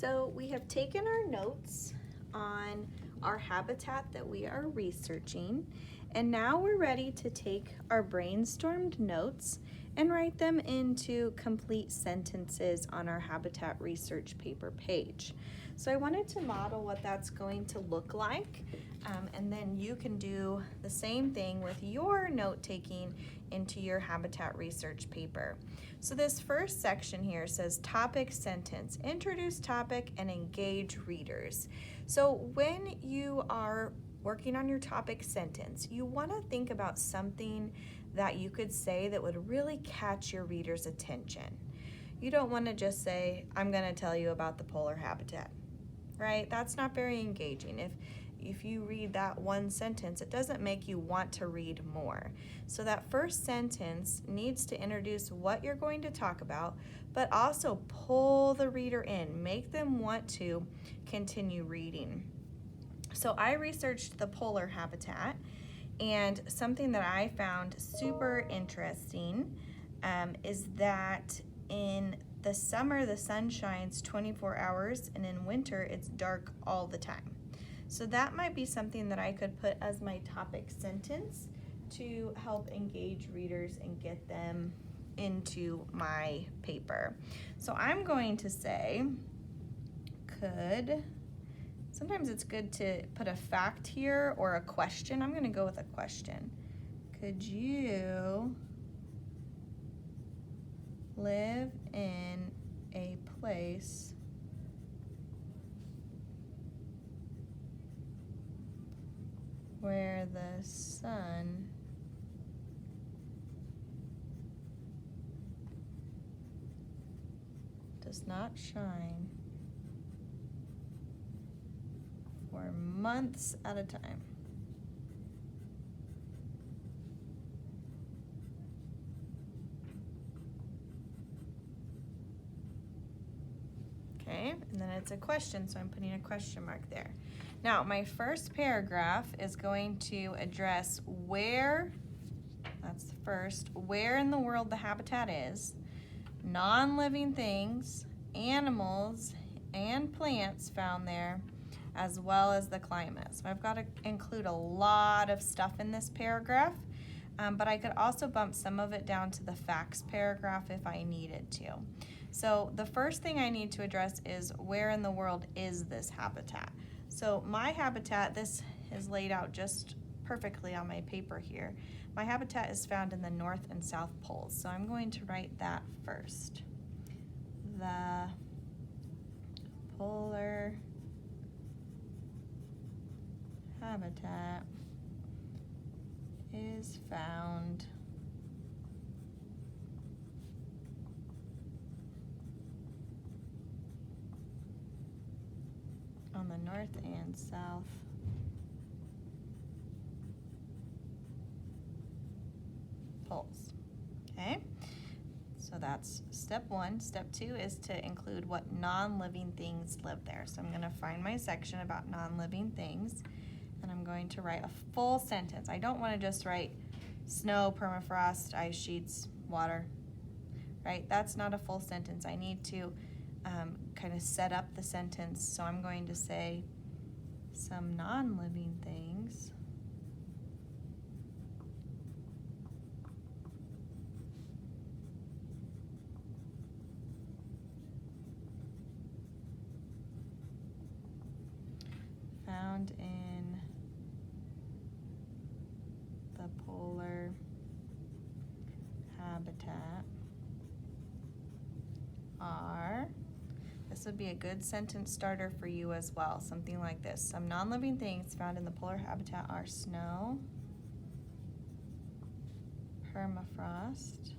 So we have taken our notes on our habitat that we are researching, and now we're ready to take our brainstormed notes and write them into complete sentences on our habitat research paper page. So I wanted to model what that's going to look like, and then you can do the same thing with your note taking into your habitat research paper. So this first section here says topic sentence, introduce topic and engage readers. So when you are working on your topic sentence, you want to think about something that you could say that would really catch your reader's attention. You don't want to just say, I'm going to tell you about the polar habitat, right? That's not very engaging. If you read that one sentence, it doesn't make you want to read more. So that first sentence needs to introduce what you're going to talk about, but also pull the reader in, make them want to continue reading. So I researched the polar habitat, and something that I found super interesting is that in the summer the sun shines 24 hours, and in winter it's dark all the time. So that might be something that I could put as my topic sentence to help engage readers and get them into my paper. So I'm going to say, sometimes it's good to put a fact here or a question. I'm going to go with a question. Could you live in a place where the sun does not shine for months at a time? Okay, and then it's a question, so I'm putting a question mark there. Now, my first paragraph is going to address where, that's the first, where in the world the habitat is, non-living things, animals, and plants found there, as well as the climate. So I've got to include a lot of stuff in this paragraph, but I could also bump some of it down to the facts paragraph if I needed to. So the first thing I need to address is where in the world is this habitat? So my habitat, this is laid out just perfectly on my paper here. My habitat is found in the North and South Poles, so I'm going to write that first. The polar habitat is found on the North and South poles. Okay, so that's step one. Step two is to include what non-living things live there. So I'm going to find my section about non-living things, and I'm going to write a full sentence. I don't want to just write snow, permafrost, ice sheets, water, right? That's not a full sentence. I need to kind of set up the sentence. So I'm going to say some non-living things found in the polar habitat are, this would be a good sentence starter for you as well, something like this. Some non-living things found in the polar habitat are snow, permafrost,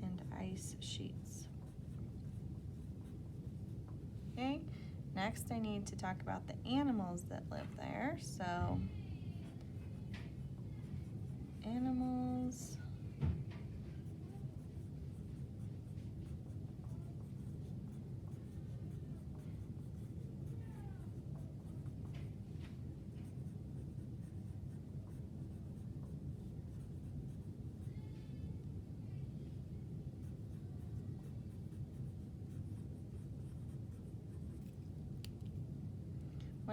and ice sheets. Okay, next I need to talk about the animals that live there. So animals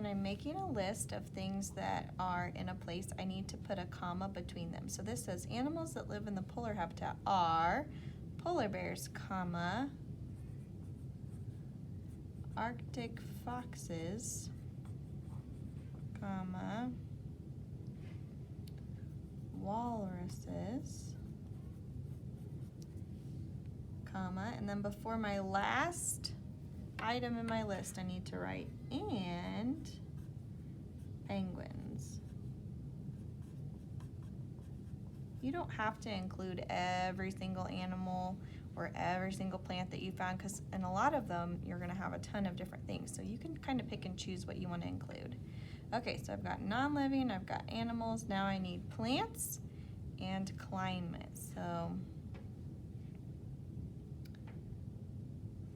when I'm making a list of things that are in a place, I need to put a comma between them. So this says animals that live in the polar habitat are polar bears, comma, Arctic foxes, comma, walruses, comma, and then before my last item in my list, I need to write and penguins. You don't have to include every single animal or every single plant that you found, because in a lot of them you're going to have a ton of different things, so you can kind of pick and choose what you want to include. Okay, so I've got non-living, I've got animals, now I need plants and climate. So I'm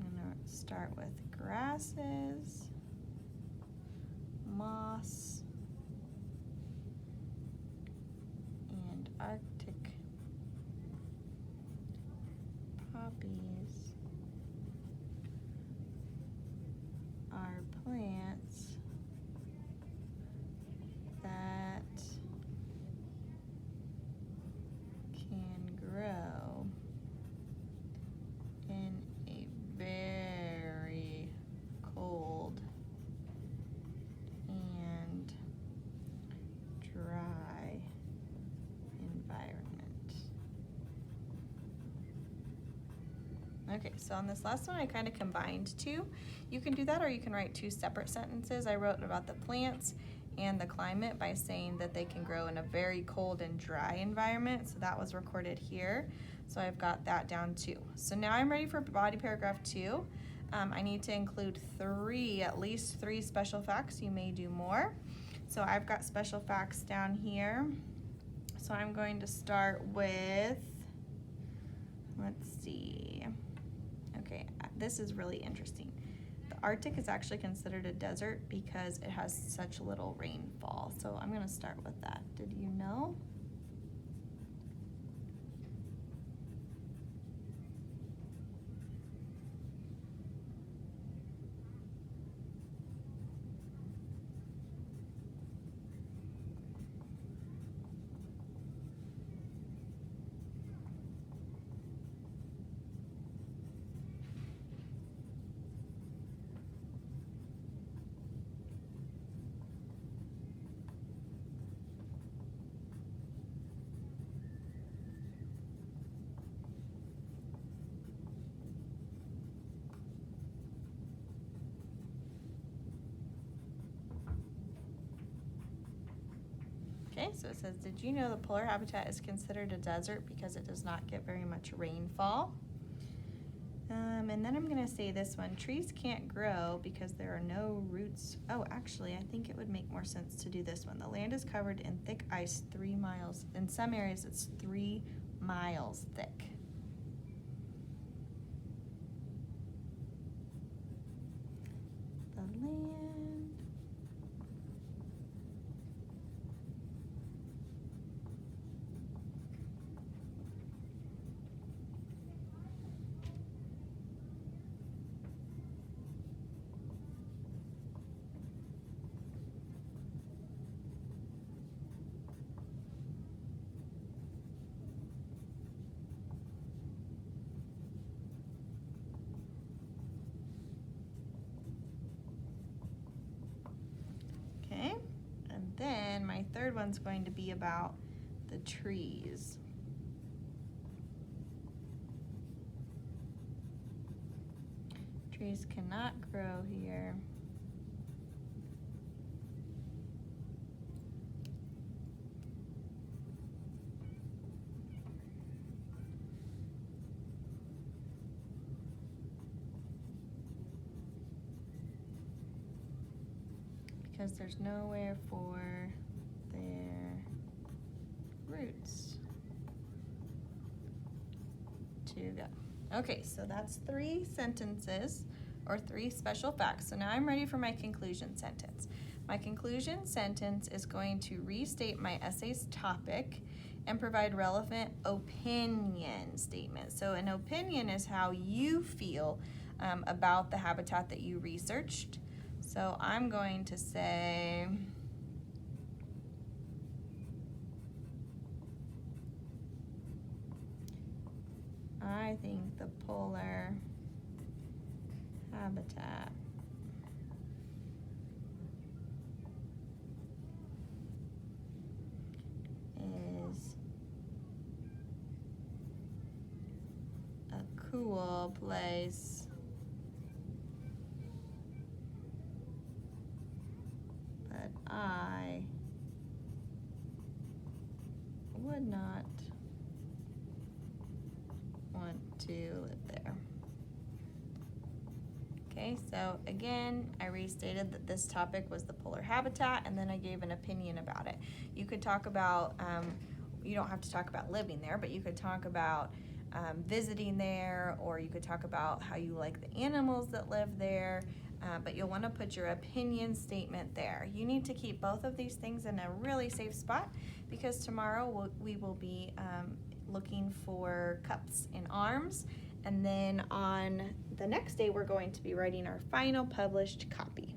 going to start with grasses, moss, and Arctic poppies are plants that can grow in a very cold and dry environment. Okay, so on this last one I kind of combined two. You can do that, or you can write two separate sentences. I wrote about the plants and the climate by saying that they can grow in a very cold and dry environment, so that was recorded here. So I've got that down too. So now I'm ready for body paragraph 2. I need to include at least three special facts. You may do more. So I've got special facts down here. So I'm going to start with, let's see. Okay, this is really interesting. The Arctic is actually considered a desert because it has such little rainfall. So I'm going to start with that. Did you know? Okay, so it says, did you know the polar habitat is considered a desert because it does not get very much rainfall? And then I'm going to say this one, trees can't grow because there are no roots. Oh, actually, I think it would make more sense to do this one. The land is covered in thick ice 3 miles. In some areas, it's 3 miles thick. The land. Then my third one's going to be about the trees. Trees cannot grow here. Because there's nowhere for their roots to go. Okay, so that's 3 sentences or 3 special facts. So now I'm ready for my conclusion sentence. My conclusion sentence is going to restate my essay's topic and provide relevant opinion statements. So an opinion is how you feel about the habitat that you researched. So I'm going to say I think the polar habitat is a cool place but I would not want to live there. Okay, so again, I restated that this topic was the polar habitat, and then I gave an opinion about it. You could talk about, you don't have to talk about living there, but you could talk about visiting there, or you could talk about how you like the animals that live there, but you'll want to put your opinion statement there. You need to keep both of these things in a really safe spot, because tomorrow we will be looking for cups and arms, and then on the next day we're going to be writing our final published copy.